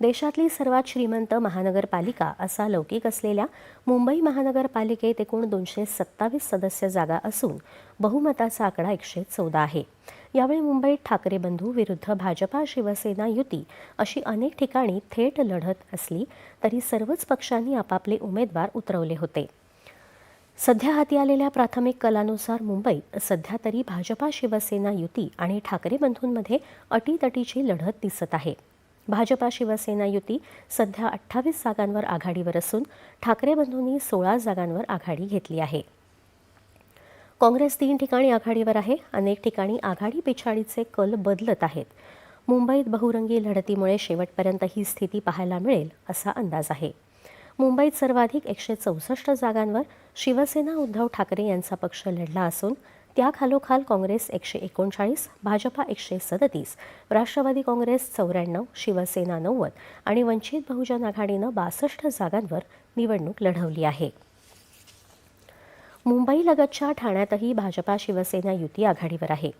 देशातली सर्वात श्रीमंत महानगरपालिका असा लौकिक असलेल्या मुंबई महानगरपालिकेत एकूण 227 सदस्य जागा असून बहुमताचा आकडा 114 आहे. यावेळी मुंबईत ठाकरे बंधू विरुद्ध भाजपा शिवसेना युती अशी अनेक ठिकाणी थेट लढत असली तरी सर्वच पक्षांनी आपापले उमेदवार उतरवले होते. सध्या हाती आलेल्या प्राथमिक कलानुसार मुंबईत सध्या तरी भाजपा शिवसेना युती आणि ठाकरे बंधूंमध्ये अटीतटीची लढत दिसत आहे. भाजपा शिवसेना युती सध्या 28 जागांवर आघाडीवर असून ठाकरे बंधूंनी 16 जागांवर आघाडी घेतली आहे. काँग्रेस 3 ठिकाणी आघाडीवर आहे. अनेक ठिकाणी आघाडी पिछाडीचे कल बदलत आहेत. मुंबईत बहुरंगी लढतीमुळे शेवटपर्यंत ही स्थिती पाहायला मिळेल असा अंदाज आहे. मुंबईत सर्वाधिक 164 जागांवर शिवसेना उद्धव ठाकरे यांचा पक्ष लढला असून त्याखालोखाल काँग्रेस 139, भाजपा 137, राष्ट्रवादी काँग्रेस 94, शिवसेना 90 आणि वंचित बहुजन आघाडीनं 62 जागांवर निवडणूक लढवली आहे. मुंबईलगतच्या ठाण्यातही भाजपा शिवसेना युती आघाडीवर आहे.